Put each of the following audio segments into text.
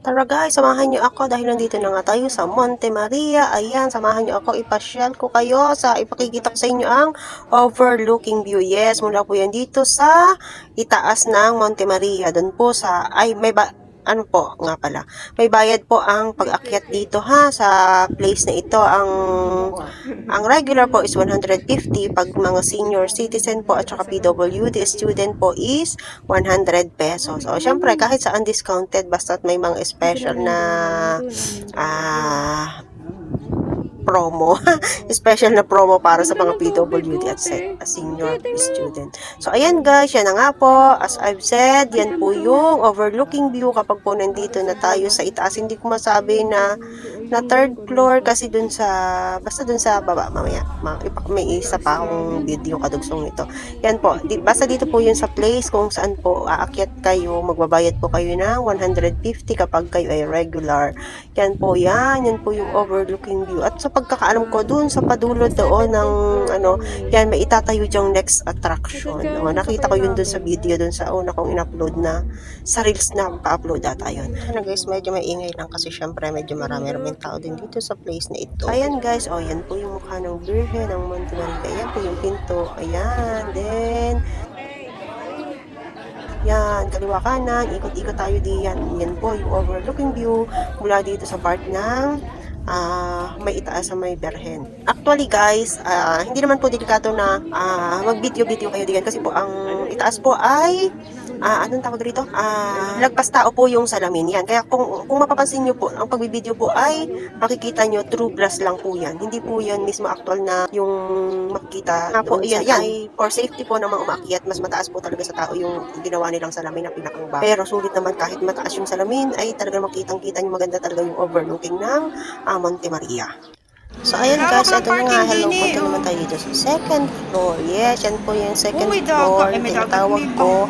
Tara guys, samahan niyo ako dahil nandito na nga tayo sa Monte Maria. Ayan, samahan niyo ako, ipasyal ko kayo sa ipakikita ko sa inyo ang overlooking view. Yes, mula po yan dito sa itaas ng Monte Maria. Doon po sa, ano po nga pala, may bayad po ang pag-akyat dito ha, sa place na ito. Ang regular po is 150, pag mga senior citizen po at saka PWD student po is 100 pesos. O syempre kahit sa undiscounted basta't may mga special na promo. Special na promo para sa mga PWD at senior student. So, ayan guys, yan na nga po. As I've said, yan po yung overlooking view kapag po nandito na tayo sa itaas. Hindi ko masabi na third floor kasi dun sa, basta dun sa baba, mamaya. May isa pa akong video kadugsong nito. Yan po. Basta dito po yun sa place kung saan po aakyat kayo, magbabayad po kayo ng 150 kapag kayo ay regular. Yan po yan. Yan po yung overlooking view. At sa pagkakaalam ko dun sa padulod doon ng yan may itatayo diyang next attraction. Nakita ko yun dun sa video dun sa una kong in-upload na sa reels na pa-upload ata yun. Guys, medyo maingay lang kasi syempre medyo marami tao din dito sa place na ito. Ayan guys, yan po yung mukha ng Birhen ng Monte Maria. Ayan po yung pinto. Ayan, then yan, kaliwa kanan, ikot-ikot tayo diyan. Yan po yung overlooking view mula dito sa part ng may itaas sa may Birhen. Actually guys, hindi naman po delikado na mag-video-video kayo diyan kasi po ang itaas po ay anong tawag dito? Lagpas tao po yung salamin yan. Kaya kung mapapansin nyo po, ang pagbibideo po ay makikita nyo true glass lang po yan. Hindi po yan mismo actual na yung makikita. Po, yan ay for safety po ng mga umakyat. Mas mataas po talaga sa tao yung ginawa nilang salamin na pinakang baba. Pero sulit naman kahit mataas yung salamin ay talaga makitang-kita nyo maganda talaga yung overlooking ng Monte Maria. So, ayan guys, ito na nga, hello, punta naman tayo dito sa second floor. Yes, yan po yung second floor, tinatawag ko.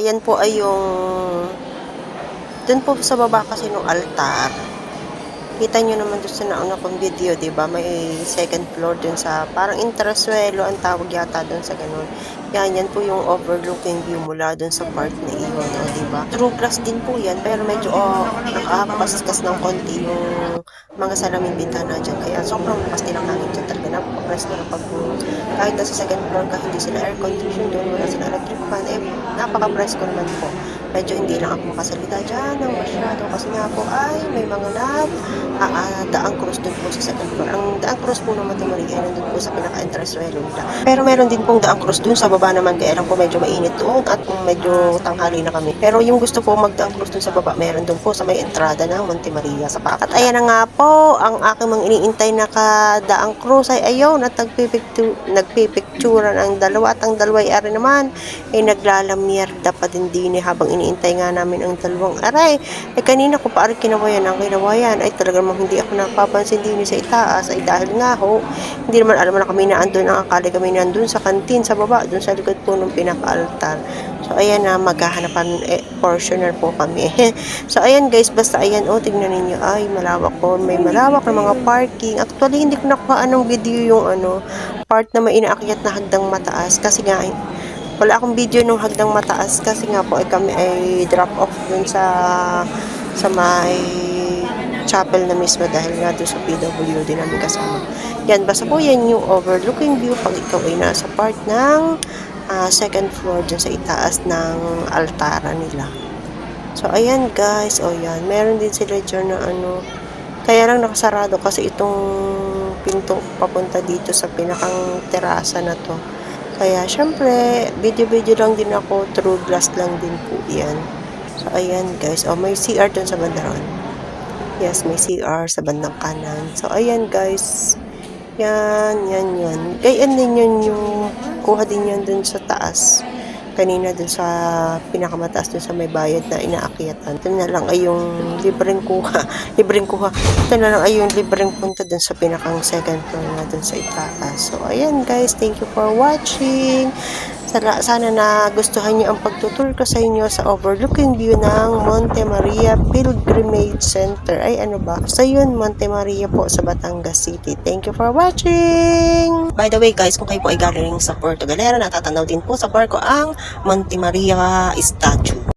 Yan po ay yung, dun po sa baba kasi ng altar. Kita nyo naman doon sa nauna kong video, diba? May second floor dun sa, parang intersuelo ang tawag yata dun sa ganun. Yan po yung overlooking view mula dun sa part na iyon, diba? True glass din po yan, pero medyo nakakapaskas ng konti yung mga salamin bintana dyan. Kaya sobrang pasti ng hangin dyan talaga. Napaka-press ko na pag kahit nasa second floor ka, hindi sila air condition doon, wala sila electric fan, napaka-press ko naman po. Medyo hindi lang ako makasalita dyan ng masyado kasi nga po ay may mga daang cross dun po sa second floor. Ang daang cross po ng Monte Maria ay nandun po sa pinaka-entrasuelo nila. Pero meron din pong daang cross dun sa baba naman, kaya lang po medyo mainit doon at medyo tanghali na kami. Pero yung gusto po magdaang cross dun sa baba, meron dun po sa may entrada ng Monte Maria sa Pakat. At ayan na nga po, ang aking mga iniintay na kadaang cross ay ayaw at nagpipicturan ang dalawa at ang dalaway ari naman ay naglalamierda pa din habang iniintay nga namin ang dalawang aray. Kanina ko pa ari kinawayan ay talaga namang hindi ako napapansin din sa itaas ay dahil nga ho, hindi naman alam na kami na andun, ang akala kami na andun sa kantin sa baba, dun sa likod po ng pinaka-altar. So ayan na, maghahanapan portioner po kami. So ayan guys, basta ayan tignan ninyo, ay malawak po, may malawak na mga parking. Actually hindi ko nakuha ng video yung part na may inaakyat na hagdang mataas kasi nga wala akong video nung hagdang mataas kasi nga po ay kami ay drop off dun sa may chapel na mismo dahil nga doon sa PWD namin kasama. Yan, basta po yan yung overlooking view pag ikaw ay nasa part ng second floor dun sa itaas ng altara nila. So, ayan guys, yan, meron din sila dyan na kaya lang nakasarado kasi itong pinto papunta dito sa pinakang terasa na to. Kaya, syempre, video-video lang din ako, true glass lang din po yan. So, ayan guys, may CR dun sa bandaron. Yes, may CR sa bandang kanan. So, ayan guys. Yan. Gayan din yun yung kuha din yan dun sa taas. Kanina dun sa pinakamataas dun sa may bayad na inaakyatan. Ito na lang ay yung libreng kuha. Ito na lang ay yung libreng punta dun sa pinakang second floor na dun sa itaas. So, ayan guys. Thank you for watching. Sana na gustuhan niyo ang pagtutur ko sa inyo sa overlooking view ng Monte Maria Pilgrimage Center. Ay ano ba? Sa yun, Monte Maria po sa Batangas City. Thank you for watching! By the way guys, kung kayo po ay galing sa Puerto Galera, natatanaw din po sa barko ang Monte Maria statue.